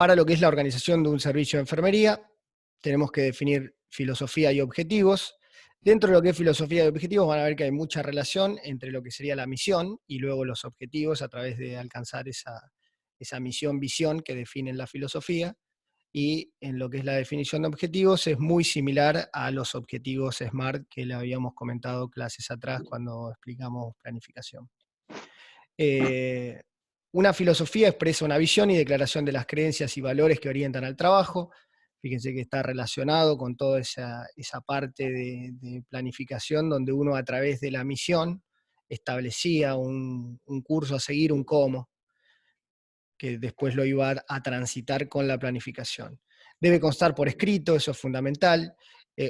Para lo que es la organización de un servicio de enfermería, tenemos que definir filosofía y objetivos. Dentro de lo que es filosofía y objetivos van a ver que hay mucha relación entre lo que sería la misión y luego los objetivos a través de alcanzar esa misión, visión que definen la filosofía. Y en lo que es la definición de objetivos es muy similar a los objetivos SMART que le habíamos comentado clases atrás cuando explicamos planificación. Una filosofía expresa una visión y declaración de las creencias y valores que orientan al trabajo. Fíjense que está relacionado con toda esa parte de planificación donde uno a través de la misión establecía un curso a seguir, un cómo, que después lo iba a transitar con la planificación. Debe constar por escrito, eso es fundamental.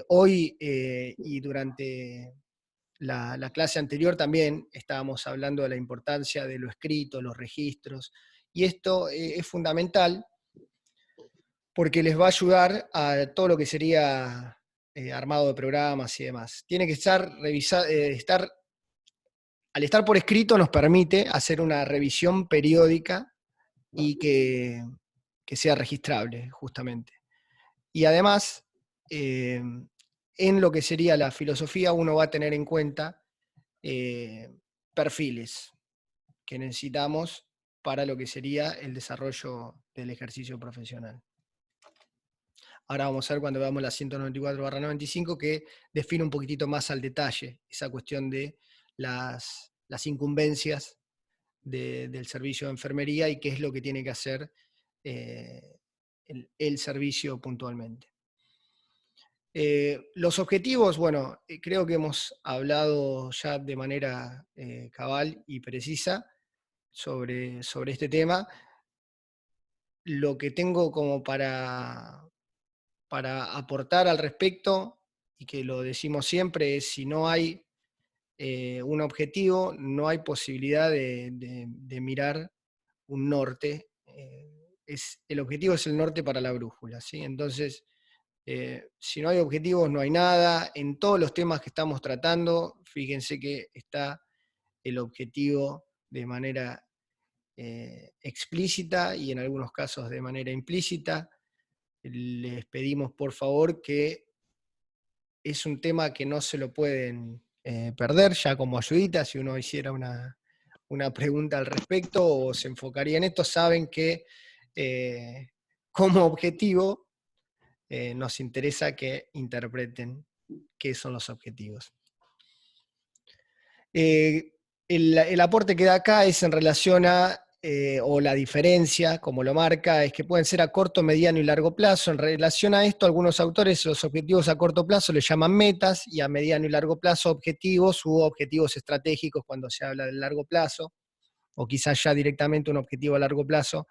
Hoy y durante la clase anterior también estábamos hablando de la importancia de lo escrito, los registros, y esto es fundamental porque les va a ayudar a todo lo que sería armado de programas y demás. Tiene que estar al estar por escrito nos permite hacer una revisión periódica y que sea registrable, justamente. Y además, en lo que sería la filosofía, uno va a tener en cuenta perfiles que necesitamos para lo que sería el desarrollo del ejercicio profesional. Ahora vamos a ver cuando veamos la 194/95 que define un poquitito más al detalle esa cuestión de las incumbencias del servicio de enfermería y qué es lo que tiene que hacer el servicio puntualmente. Los objetivos, bueno, creo que hemos hablado ya de manera cabal y precisa sobre este tema. Lo que tengo como para aportar al respecto, y que lo decimos siempre, es si no hay un objetivo, no hay posibilidad de mirar un norte. El objetivo es el norte para la brújula, ¿sí? Entonces, si no hay objetivos, no hay nada. En todos los temas que estamos tratando, fíjense que está el objetivo de manera explícita y en algunos casos de manera implícita. Les pedimos por favor que es un tema que no se lo pueden perder, ya como ayudita, si uno hiciera una pregunta al respecto o se enfocaría en esto, saben que como objetivo nos interesa que interpreten qué son los objetivos. El aporte que da acá es en relación a, o la diferencia, como lo marca, es que pueden ser a corto, mediano y largo plazo. En relación a esto, algunos autores los objetivos a corto plazo les llaman metas y a mediano y largo plazo objetivos u objetivos estratégicos cuando se habla del largo plazo, o quizás ya directamente un objetivo a largo plazo.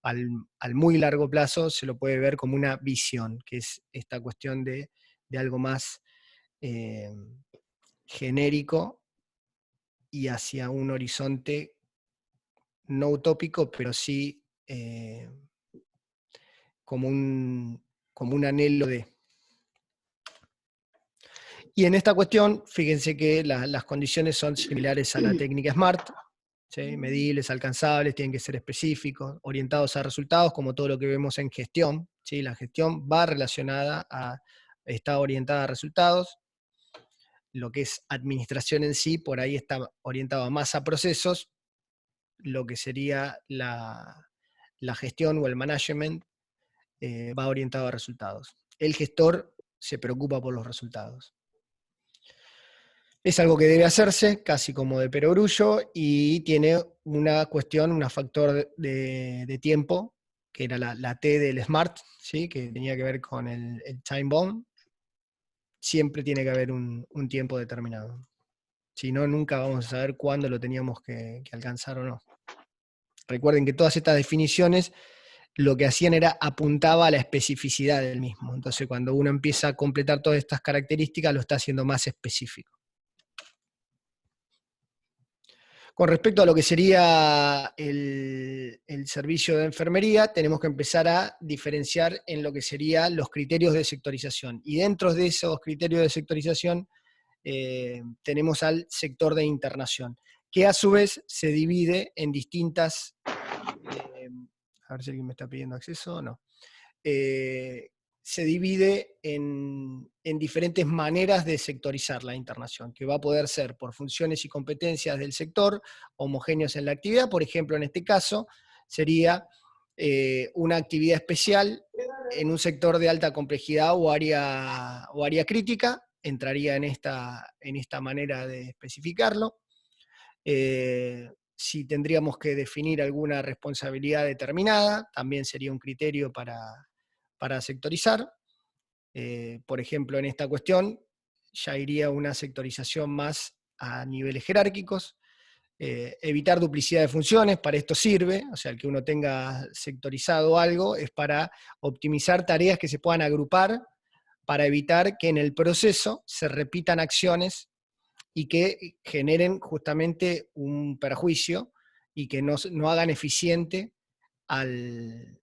Al muy largo plazo se lo puede ver como una visión, que es esta cuestión de algo más genérico y hacia un horizonte no utópico, pero sí como un anhelo de. Y en esta cuestión, fíjense que las condiciones son similares a la técnica SMART, ¿sí? Medibles, alcanzables, tienen que ser específicos, orientados a resultados, como todo lo que vemos en gestión, ¿sí? La gestión va relacionada está orientada a resultados. Lo que es administración en sí, por ahí está orientado más a procesos. Lo que sería la gestión o el management va orientado a resultados. El gestor se preocupa por los resultados. Es algo que debe hacerse, casi como de perogrullo, y tiene una cuestión, un factor de tiempo, que era la T del SMART, ¿sí? Que tenía que ver con el time bomb. Siempre tiene que haber un tiempo determinado. Si no, nunca vamos a saber cuándo lo teníamos que alcanzar o no. Recuerden que todas estas definiciones lo que hacían era apuntaba a la especificidad del mismo. Entonces, cuando uno empieza a completar todas estas características, lo está haciendo más específico. Con respecto a lo que sería el servicio de enfermería, tenemos que empezar a diferenciar en lo que serían los criterios de sectorización. Y dentro de esos criterios de sectorización tenemos al sector de internación, que a su vez se divide en distintas a ver si alguien me está pidiendo acceso o no. Se divide en diferentes maneras de sectorizar la internación, que va a poder ser por funciones y competencias del sector, homogéneos en la actividad. Por ejemplo, en este caso, sería una actividad especial en un sector de alta complejidad o área crítica, entraría en esta manera de especificarlo. Si tendríamos que definir alguna responsabilidad determinada, también sería un criterio para sectorizar. Por ejemplo, en esta cuestión ya iría una sectorización más a niveles jerárquicos. Evitar duplicidad de funciones, para esto sirve, o sea, el que uno tenga sectorizado algo es para optimizar tareas que se puedan agrupar, para evitar que en el proceso se repitan acciones y que generen justamente un perjuicio y que no hagan eficiente al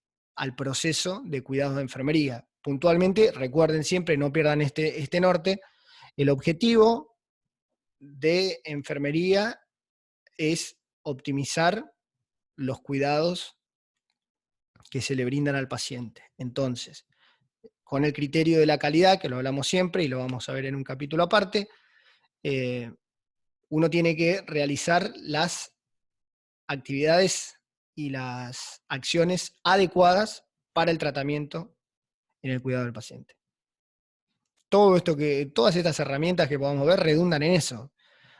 proceso de cuidados de enfermería. Puntualmente, recuerden siempre, no pierdan este norte, el objetivo de enfermería es optimizar los cuidados que se le brindan al paciente. Entonces, con el criterio de la calidad, que lo hablamos siempre y lo vamos a ver en un capítulo aparte, uno tiene que realizar las actividades y las acciones adecuadas para el tratamiento en el cuidado del paciente. Todas estas herramientas que podamos ver redundan en eso.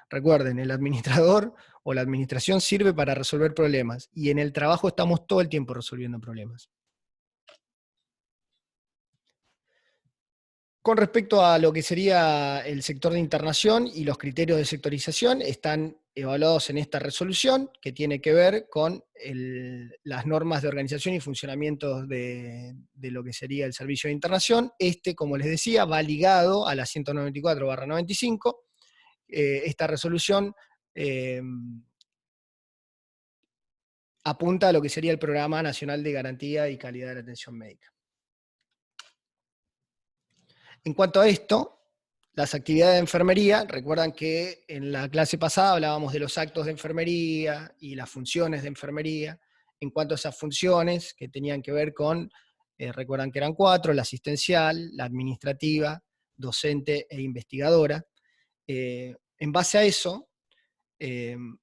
Recuerden, el administrador o la administración sirve para resolver problemas, y en el trabajo estamos todo el tiempo resolviendo problemas. Con respecto a lo que sería el sector de internación y los criterios de sectorización, están evaluados en esta resolución, que tiene que ver con las normas de organización y funcionamiento de lo que sería el servicio de internación. Como les decía, va ligado a la 194/95. Esta resolución apunta a lo que sería el Programa Nacional de Garantía y Calidad de la Atención Médica. En cuanto a esto, las actividades de enfermería, recuerdan que en la clase pasada hablábamos de los actos de enfermería y las funciones de enfermería. En cuanto a esas funciones que tenían que ver con, recuerdan que eran 4, la asistencial, la administrativa, docente e investigadora. En base a eso,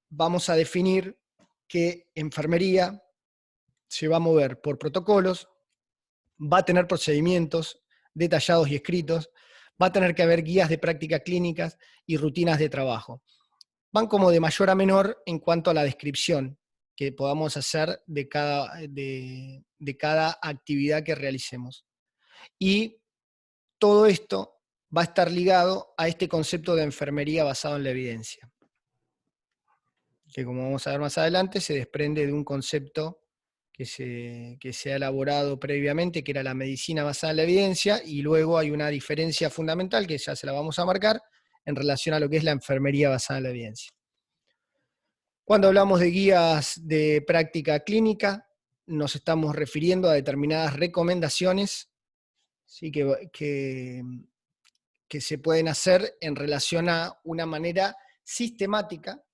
vamos a definir que enfermería se va a mover por protocolos, va a tener procedimientos detallados y escritos, va a tener que haber guías de prácticas clínicas y rutinas de trabajo. Van como de mayor a menor en cuanto a la descripción que podamos hacer de cada actividad que realicemos. Y todo esto va a estar ligado a este concepto de enfermería basado en la evidencia, que, como vamos a ver más adelante, se desprende de un concepto que se ha elaborado previamente, que era la medicina basada en la evidencia, y luego hay una diferencia fundamental, que ya se la vamos a marcar, en relación a lo que es la enfermería basada en la evidencia. Cuando hablamos de guías de práctica clínica, nos estamos refiriendo a determinadas recomendaciones, ¿sí? que se pueden hacer en relación a una manera sistemática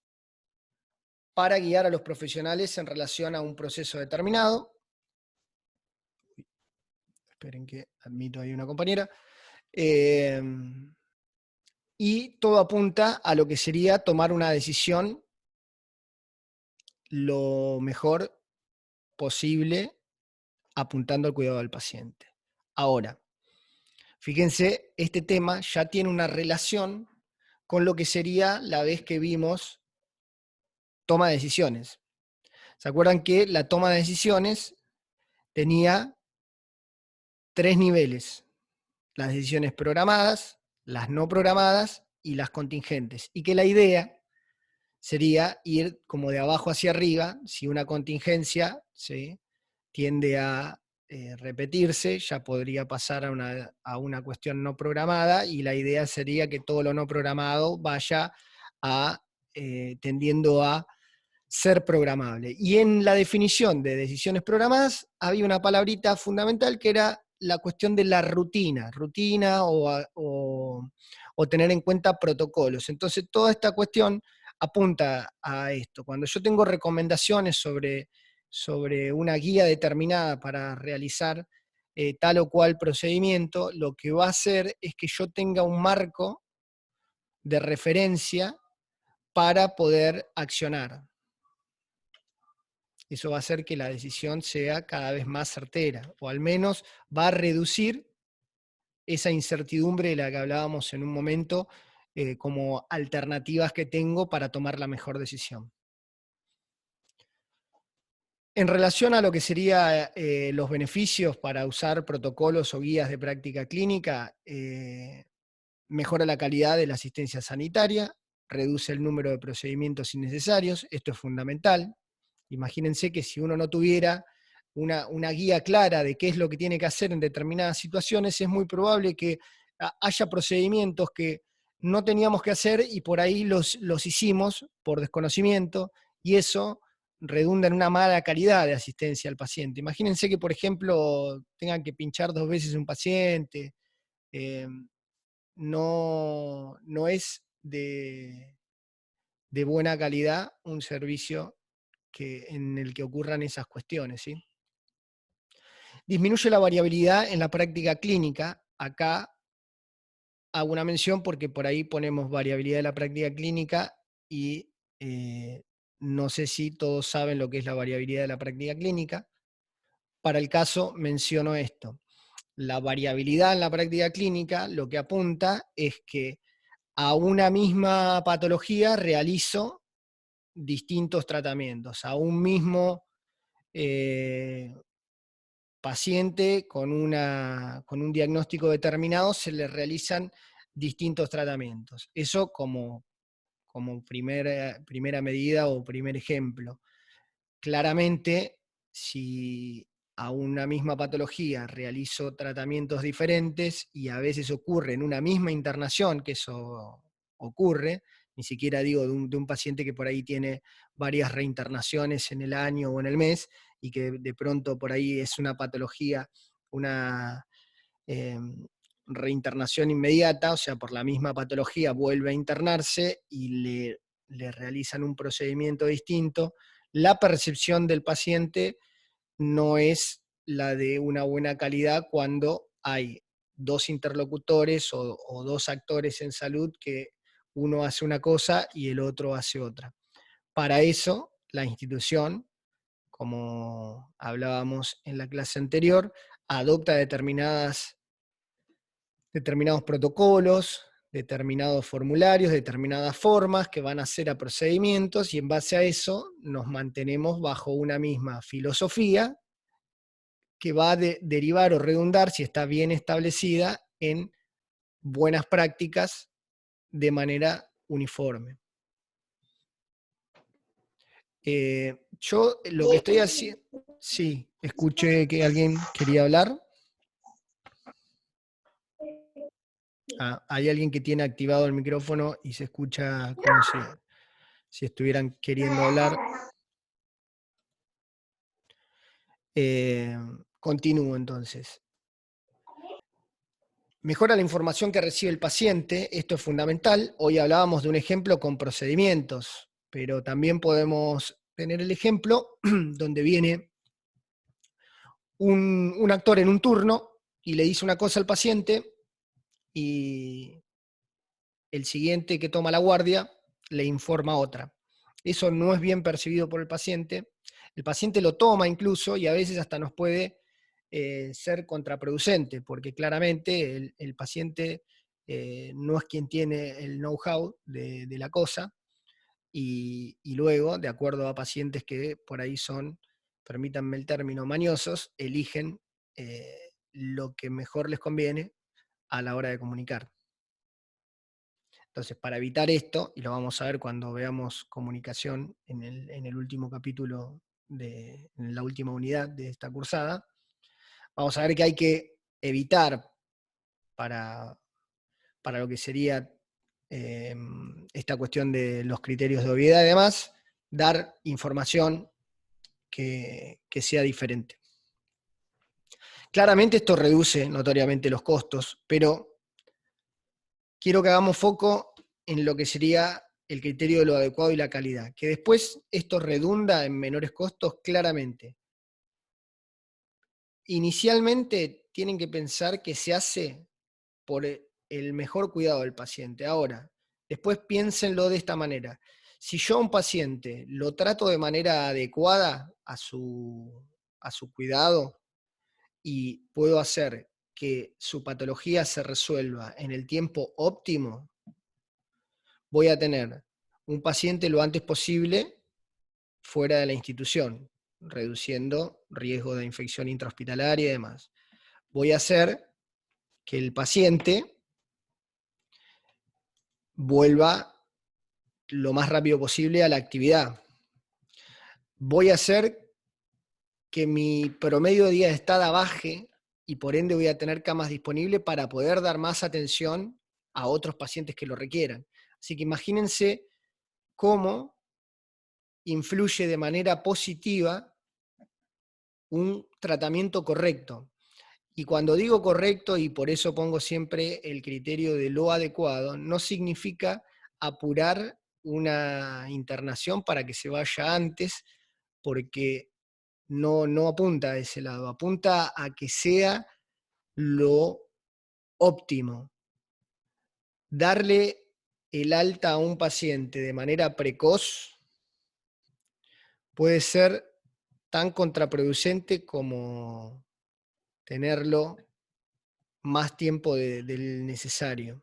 para guiar a los profesionales en relación a un proceso determinado. Esperen que admito ahí una compañera. Y todo apunta a lo que sería tomar una decisión lo mejor posible, apuntando al cuidado del paciente. Ahora, fíjense, este tema ya tiene una relación con lo que sería la vez que vimos toma de decisiones. ¿Se acuerdan que la toma de decisiones tenía 3 niveles? Las decisiones programadas, las no programadas y las contingentes. Y que la idea sería ir como de abajo hacia arriba. Si una contingencia, ¿sí?, tiende a repetirse, ya podría pasar a una cuestión no programada, y la idea sería que todo lo no programado vaya tendiendo a ser programable. Y en la definición de decisiones programadas había una palabrita fundamental que era la cuestión de la rutina o tener en cuenta protocolos. Entonces toda esta cuestión apunta a esto. Cuando yo tengo recomendaciones sobre sobre una guía determinada para realizar tal o cual procedimiento, lo que va a hacer es que yo tenga un marco de referencia para poder accionar. Eso va a hacer que la decisión sea cada vez más certera, o al menos va a reducir esa incertidumbre de la que hablábamos en un momento, como alternativas que tengo para tomar la mejor decisión. En relación a lo que serían los beneficios para usar protocolos o guías de práctica clínica, mejora la calidad de la asistencia sanitaria, reduce el número de procedimientos innecesarios, esto es fundamental. Imagínense que si uno no tuviera una guía clara de qué es lo que tiene que hacer en determinadas situaciones, es muy probable que haya procedimientos que no teníamos que hacer y por ahí los hicimos por desconocimiento, y eso redunda en una mala calidad de asistencia al paciente. Imagínense que, por ejemplo, tengan que pinchar 2 veces un paciente. eh, no es de buena calidad un servicio en el que ocurran esas cuestiones, ¿sí? Disminuye la variabilidad en la práctica clínica. Acá hago una mención porque por ahí ponemos variabilidad de la práctica clínica y no sé si todos saben lo que es la variabilidad de la práctica clínica. Para el caso menciono esto. La variabilidad en la práctica clínica lo que apunta es que a una misma patología realizo distintos tratamientos. A un mismo paciente con un diagnóstico determinado se le realizan distintos tratamientos. Eso como primera medida o primer ejemplo. Claramente, si a una misma patología realizo tratamientos diferentes y a veces ocurre en una misma internación, que eso ocurre, ni siquiera digo de un paciente que por ahí tiene varias reinternaciones en el año o en el mes, y que de pronto por ahí es una patología, una eh, reinternación inmediata, o sea, por la misma patología vuelve a internarse y le realizan un procedimiento distinto. La percepción del paciente no es la de una buena calidad cuando hay 2 interlocutores o 2 actores en salud que uno hace una cosa y el otro hace otra. Para eso, la institución, como hablábamos en la clase anterior, adopta determinados protocolos, determinados formularios, determinadas formas que van a ser a procedimientos, y en base a eso nos mantenemos bajo una misma filosofía que va a derivar o redundar, si está bien establecida, en buenas prácticas de manera uniforme. Yo lo que estoy haciendo... Sí, escuché que alguien quería hablar. Hay alguien que tiene activado el micrófono y se escucha como si estuvieran queriendo hablar. Continúo entonces. Mejora la información que recibe el paciente, esto es fundamental. Hoy hablábamos de un ejemplo con procedimientos, pero también podemos tener el ejemplo donde viene un actor en un turno y le dice una cosa al paciente y el siguiente que toma la guardia le informa otra. Eso no es bien percibido por el paciente lo toma incluso y a veces hasta nos puede ser contraproducente, porque claramente el paciente no es quien tiene el know-how de la cosa, y luego, de acuerdo a pacientes que por ahí son, permítanme el término, mañosos, eligen lo que mejor les conviene a la hora de comunicar. Entonces, para evitar esto, y lo vamos a ver cuando veamos comunicación en el último capítulo, en la última unidad de esta cursada, vamos a ver que hay que evitar para lo que sería esta cuestión de los criterios de obviedad y demás, dar información que sea diferente. Claramente esto reduce notoriamente los costos, pero quiero que hagamos foco en lo que sería el criterio de lo adecuado y la calidad, que después esto redunda en menores costos claramente. Inicialmente tienen que pensar que se hace por el mejor cuidado del paciente. Ahora, después piénsenlo de esta manera. Si yo a un paciente lo trato de manera adecuada a su cuidado y puedo hacer que su patología se resuelva en el tiempo óptimo, voy a tener un paciente lo antes posible fuera de la institución, reduciendo riesgo de infección intrahospitalaria y demás. Voy a hacer que el paciente vuelva lo más rápido posible a la actividad. Voy a hacer que mi promedio de días de estada baje y por ende voy a tener camas disponibles para poder dar más atención a otros pacientes que lo requieran. Así que imagínense cómo influye de manera positiva un tratamiento correcto. Y cuando digo correcto, y por eso pongo siempre el criterio de lo adecuado, no significa apurar una internación para que se vaya antes, porque no apunta a ese lado, apunta a que sea lo óptimo. Darle el alta a un paciente de manera precoz puede ser tan contraproducente como tenerlo más tiempo del necesario.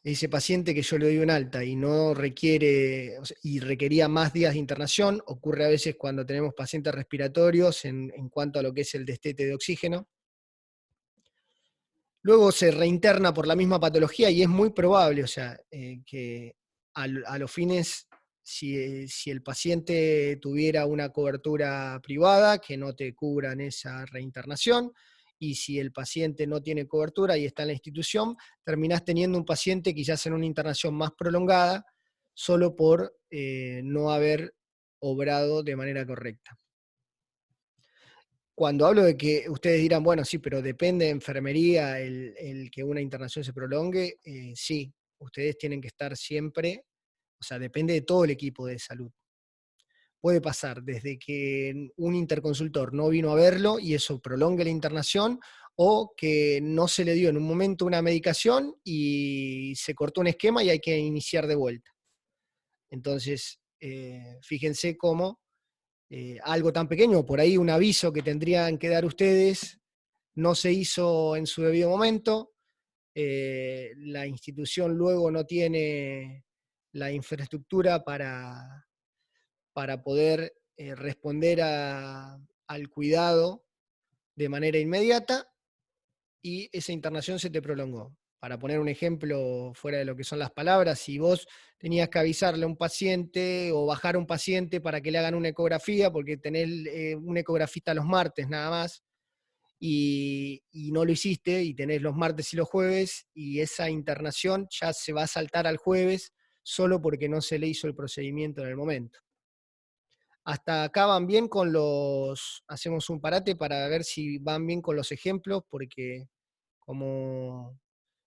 Ese paciente que yo le doy un alta y no requiere, y requería más días de internación, ocurre a veces cuando tenemos pacientes respiratorios en cuanto a lo que es el destete de oxígeno. Luego se reinterna por la misma patología y es muy probable, o sea, que a los fines, si el paciente tuviera una cobertura privada, que no te cubran esa reinternación, y si el paciente no tiene cobertura y está en la institución, terminás teniendo un paciente quizás en una internación más prolongada, solo por no haber obrado de manera correcta. Cuando hablo de que ustedes dirán, bueno, sí, pero depende de enfermería el que una internación se prolongue, sí, ustedes tienen que estar siempre, o sea, depende de todo el equipo de salud. Puede pasar desde que un interconsultor no vino a verlo y eso prolongue la internación, o que no se le dio en un momento una medicación y se cortó un esquema y hay que iniciar de vuelta. Entonces, fíjense cómo algo tan pequeño, por ahí un aviso que tendrían que dar ustedes, no se hizo en su debido momento, la institución luego no tiene la infraestructura para poder responder al cuidado de manera inmediata y esa internación se te prolongó. Para poner un ejemplo fuera de lo que son las palabras, si vos tenías que avisarle a un paciente o bajar a un paciente para que le hagan una ecografía, porque tenés un ecografista los martes nada más, y no lo hiciste, y tenés los martes y los jueves, y esa internación ya se va a saltar al jueves, solo porque no se le hizo el procedimiento en el momento. Hasta acá van bien con los, hacemos un parate para ver si van bien con los ejemplos, porque como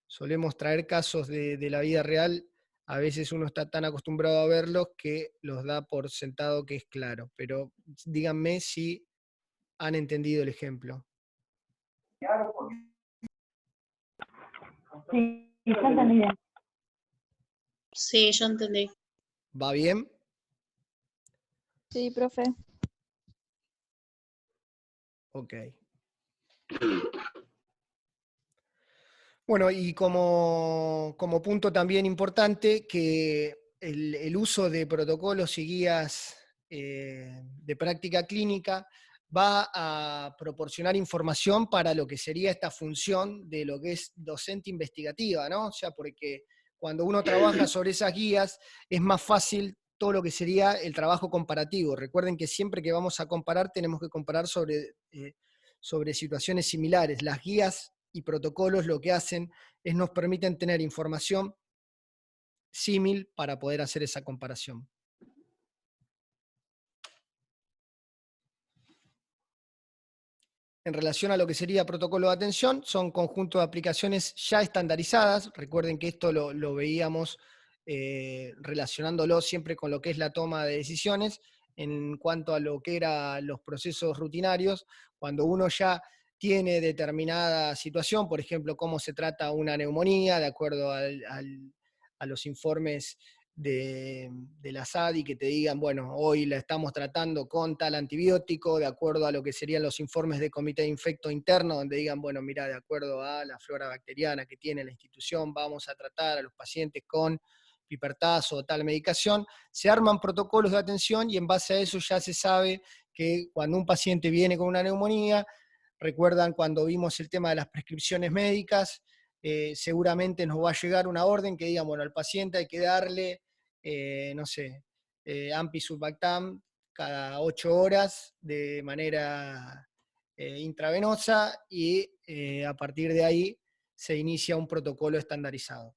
solemos traer casos de la vida real, a veces uno está tan acostumbrado a verlos que los da por sentado que es claro. Pero díganme si han entendido el ejemplo. Sí, yo entendí bien. Sí, yo entendí. ¿Va bien? Sí, profe. Ok. Bueno, y como punto también importante, que el uso de protocolos y guías de práctica clínica va a proporcionar información para lo que sería esta función de lo que es docente investigativa, ¿no? O sea, porque cuando uno trabaja sobre esas guías es más fácil todo lo que sería el trabajo comparativo. Recuerden que siempre que vamos a comparar tenemos que comparar sobre situaciones similares. Las guías y protocolos lo que hacen es nos permiten tener información símil para poder hacer esa comparación. En relación a lo que sería protocolo de atención, son conjuntos de aplicaciones ya estandarizadas. Recuerden que esto lo veíamos relacionándolo siempre con lo que es la toma de decisiones, en cuanto a lo que eran los procesos rutinarios, cuando uno ya tiene determinada situación, por ejemplo, cómo se trata una neumonía, de acuerdo a los informes de la SADI, que te digan, bueno, hoy la estamos tratando con tal antibiótico, de acuerdo a lo que serían los informes de comité de infecto interno, donde digan, bueno, mira, de acuerdo a la flora bacteriana que tiene la institución, vamos a tratar a los pacientes con pipertazo o tal medicación, se arman protocolos de atención y en base a eso ya se sabe que cuando un paciente viene con una neumonía, recuerdan cuando vimos el tema de las prescripciones médicas, seguramente nos va a llegar una orden que diga, bueno, al paciente hay que darle, no sé, ampi-sulbactam cada 8 horas de manera intravenosa y a partir de ahí se inicia un protocolo estandarizado.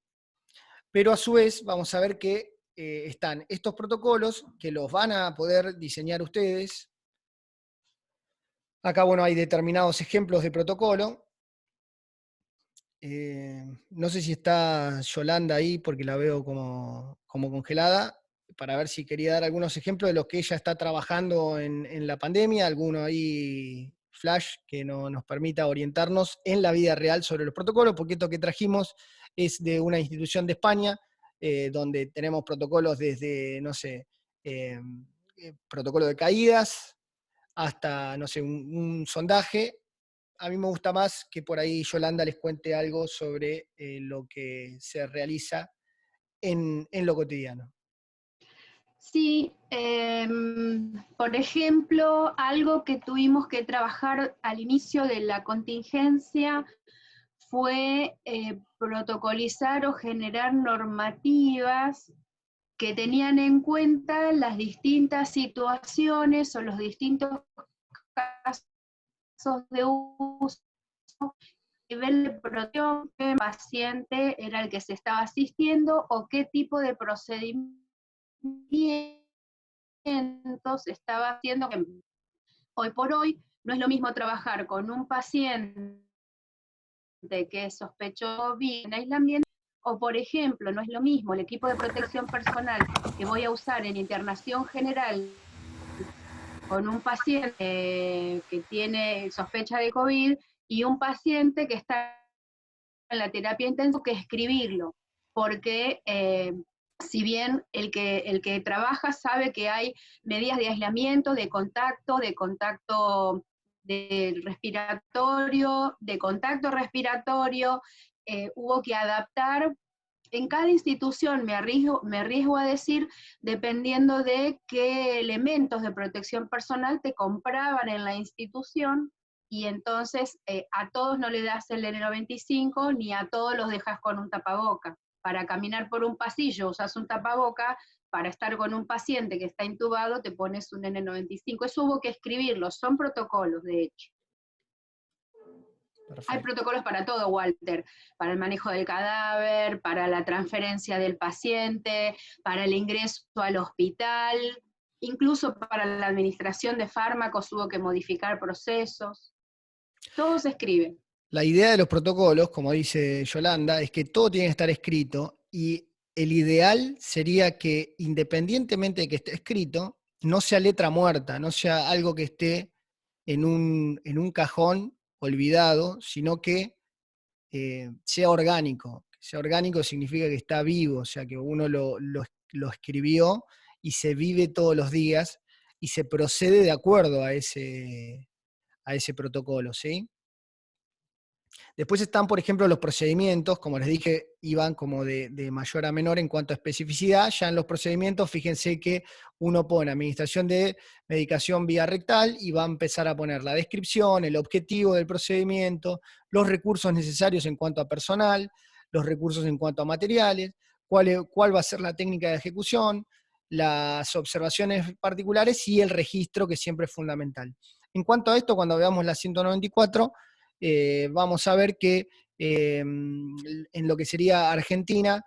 Pero a su vez vamos a ver que están estos protocolos que los van a poder diseñar ustedes. Acá, bueno, hay determinados ejemplos de protocolo. No sé si está Yolanda ahí porque la veo como congelada, para ver si quería dar algunos ejemplos de los que ella está trabajando en la pandemia, alguno ahí flash que nos permita orientarnos en la vida real sobre los protocolos, porque esto que trajimos es de una institución de España, donde tenemos protocolos desde, no sé, protocolo de caídas, hasta, no sé, un sondaje. A mí me gusta más que por ahí Yolanda les cuente algo sobre lo que se realiza en lo cotidiano. Sí, por ejemplo, algo que tuvimos que trabajar al inicio de la contingencia fue protocolizar o generar normativas que tenían en cuenta las distintas situaciones o los distintos casos de uso, nivel de protección, qué paciente era el que se estaba asistiendo o qué tipo de procedimientos estaba haciendo. Que hoy por hoy no es lo mismo trabajar con un paciente que es sospechoso en aislamiento, o por ejemplo, no es lo mismo el equipo de protección personal que voy a usar en internación general con un paciente que tiene sospecha de COVID y un paciente que está en la terapia intensiva, que escribirlo, porque si bien el que trabaja sabe que hay medidas de aislamiento, de contacto respiratorio, de contacto respiratorio, hubo que adaptar. En cada institución, me arriesgo a decir, dependiendo de qué elementos de protección personal te compraban en la institución, y entonces a todos no le das el N95, ni a todos los dejas con un tapaboca. Para caminar por un pasillo usas un tapaboca, para estar con un paciente que está intubado te pones un N95. Eso hubo que escribirlo, son protocolos de hecho. Perfecto. Hay protocolos para todo, Walter, para el manejo del cadáver, para la transferencia del paciente, para el ingreso al hospital, incluso para la administración de fármacos hubo que modificar procesos. Todo se escribe. La idea de los protocolos, como dice Yolanda, es que todo tiene que estar escrito y el ideal sería que, independientemente de que esté escrito, no sea letra muerta, no sea algo que esté en un cajón olvidado, sino que sea orgánico. Sea orgánico significa que está vivo, o sea, que uno lo escribió y se vive todos los días y se procede de acuerdo a ese protocolo, ¿sí? Después están, por ejemplo, los procedimientos, como les dije, iban como de mayor a menor en cuanto a especificidad. Ya en los procedimientos, fíjense que uno pone administración de medicación vía rectal y va a empezar a poner la descripción, el objetivo del procedimiento, los recursos necesarios en cuanto a personal, los recursos en cuanto a materiales, cuál va a ser la técnica de ejecución, las observaciones particulares y el registro, que siempre es fundamental. En cuanto a esto, cuando veamos la 194, vamos a ver que en lo que sería Argentina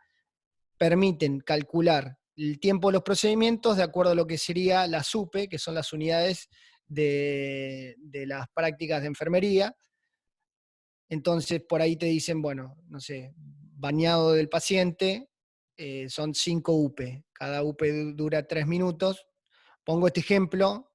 permiten calcular el tiempo de los procedimientos de acuerdo a lo que sería la SUPE, que son las unidades de las prácticas de enfermería. Entonces por ahí te dicen, bueno, no sé, bañado del paciente, son 5 UP. Cada UP dura 3 minutos. Pongo este ejemplo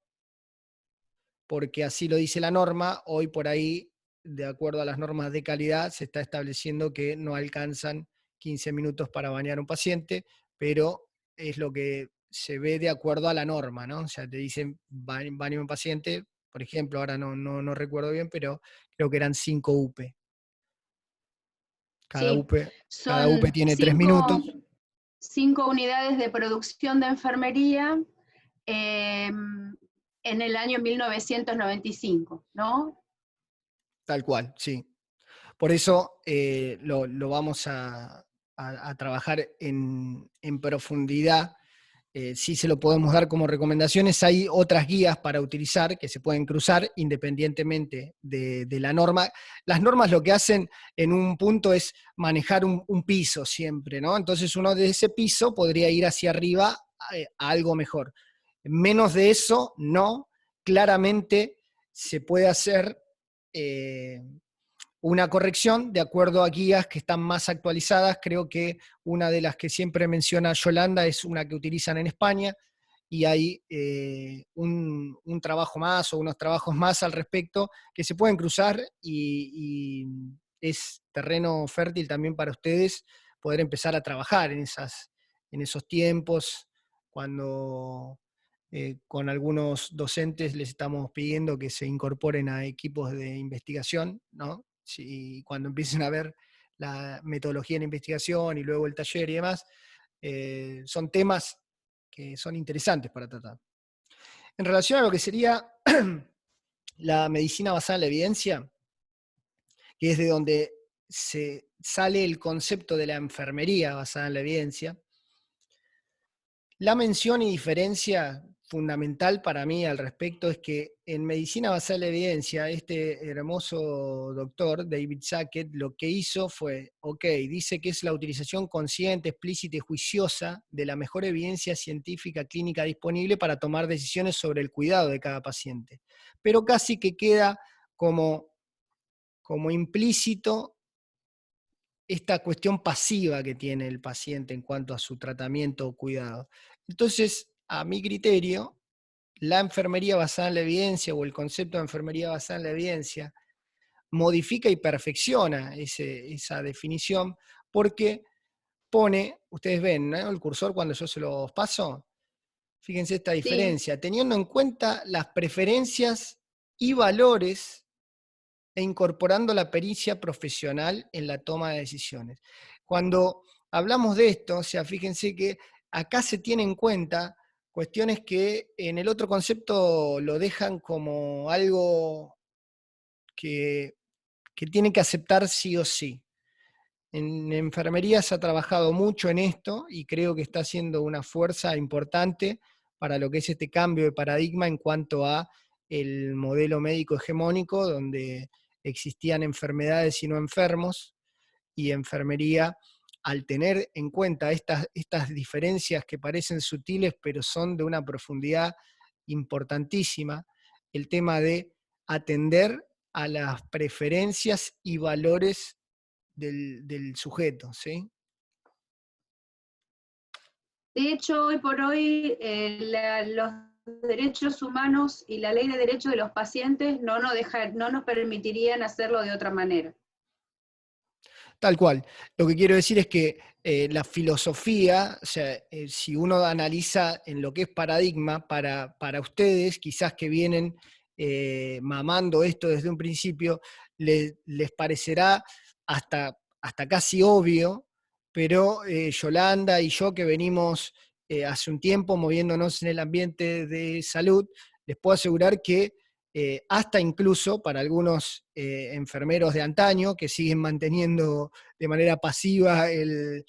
porque así lo dice la norma. Hoy por ahí, de acuerdo a las normas de calidad, se está estableciendo que no alcanzan 15 minutos para bañar a un paciente, pero es lo que se ve de acuerdo a la norma, ¿no? O sea, te dicen baño a un paciente, por ejemplo, ahora no recuerdo bien, pero creo que eran 5 UP. Cada Sí, UP, cada UP son tiene 3 minutos. 5 unidades de producción de enfermería en el año 1995, ¿no? Tal cual, sí. Por eso lo vamos a trabajar en profundidad. Sí se lo podemos dar como recomendaciones. Hay otras guías para utilizar que se pueden cruzar independientemente de la norma. Las normas lo que hacen en un punto es manejar un piso siempre, ¿no? Entonces uno de ese piso podría ir hacia arriba a algo mejor. Menos de eso, no. Claramente se puede hacer una corrección de acuerdo a guías que están más actualizadas. Creo que una de las que siempre menciona Yolanda es una que utilizan en España, y hay un trabajo más o unos trabajos más al respecto que se pueden cruzar, y es terreno fértil también para ustedes poder empezar a trabajar en esos tiempos, cuando con algunos docentes les estamos pidiendo que se incorporen a equipos de investigación, ¿no? Cuando empiecen a ver la metodología en investigación y luego el taller y demás, son temas que son interesantes para tratar. En relación a lo que sería la medicina basada en la evidencia, que es de donde se sale el concepto de la enfermería basada en la evidencia, la mención y diferencia fundamental para mí al respecto es que en medicina basada en la evidencia, este hermoso doctor, David Sackett, lo que hizo fue, dice que es la utilización consciente, explícita y juiciosa de la mejor evidencia científica clínica disponible para tomar decisiones sobre el cuidado de cada paciente. Pero casi que queda como implícito esta cuestión pasiva que tiene el paciente en cuanto a su tratamiento o cuidado. Entonces, a mi criterio, la enfermería basada en la evidencia o el concepto de enfermería basada en la evidencia modifica y perfecciona esa definición, porque pone, ustedes ven, ¿no?, el cursor cuando yo se los paso, fíjense esta Sí. diferencia, teniendo en cuenta las preferencias y valores e incorporando la pericia profesional en la toma de decisiones. Cuando hablamos de esto, o sea, fíjense que acá se tiene en cuenta cuestiones que en el otro concepto lo dejan como algo que tiene que aceptar sí o sí. En enfermería se ha trabajado mucho en esto y creo que está siendo una fuerza importante para lo que es este cambio de paradigma en cuanto a el modelo médico hegemónico, donde existían enfermedades y no enfermos, y enfermería, al tener en cuenta estas diferencias que parecen sutiles, pero son de una profundidad importantísima, el tema de atender a las preferencias y valores del sujeto, ¿sí? De hecho, hoy por hoy, los derechos humanos y la ley de derechos de los pacientes no nos permitirían hacerlo de otra manera. Tal cual. Lo que quiero decir es que la filosofía, o sea, si uno analiza en lo que es paradigma, para ustedes, quizás que vienen mamando esto desde un principio, les parecerá hasta casi obvio, pero Yolanda y yo, que venimos hace un tiempo moviéndonos en el ambiente de salud, les puedo asegurar que hasta incluso para algunos enfermeros de antaño que siguen manteniendo de manera pasiva el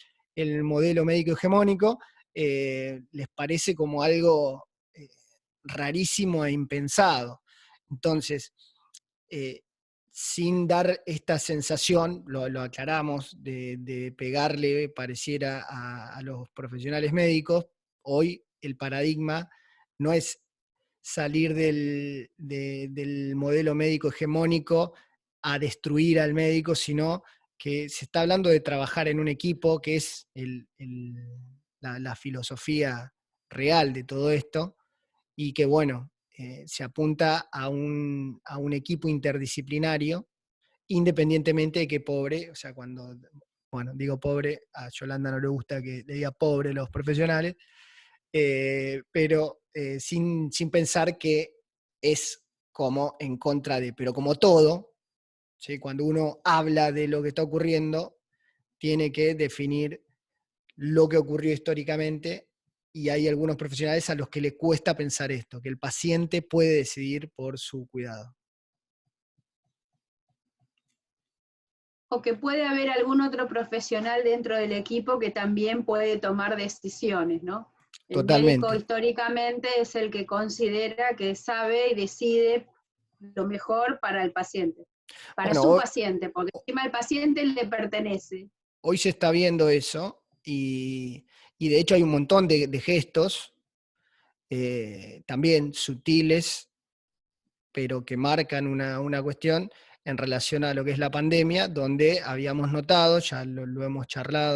modelo médico hegemónico, les parece como algo rarísimo e impensado. Entonces, eh, sin dar esta sensación, lo aclaramos, de pegarle, pareciera, a los profesionales médicos, hoy el paradigma no es salir del modelo médico hegemónico a destruir al médico, sino que se está hablando de trabajar en un equipo, que es la filosofía real de todo esto, y que bueno, se apunta a un equipo interdisciplinario, independientemente de que pobre, o sea, cuando, bueno, digo pobre, a Yolanda no le gusta que le diga pobre los profesionales, pero sin pensar que es como en contra de, pero como todo, ¿sí? Cuando uno habla de lo que está ocurriendo, tiene que definir lo que ocurrió históricamente, y hay algunos profesionales a los que le cuesta pensar esto, que el paciente puede decidir por su cuidado. O que puede haber algún otro profesional dentro del equipo que también puede tomar decisiones, ¿no? El médico Totalmente. históricamente es el que considera que sabe y decide lo mejor para el paciente, para Bueno, su paciente, porque encima el paciente le pertenece. hoy se está viendo eso, y de hecho hay un montón de gestos, también sutiles, pero que marcan una cuestión en relación a lo que es la pandemia, donde habíamos notado, ya lo hemos charlado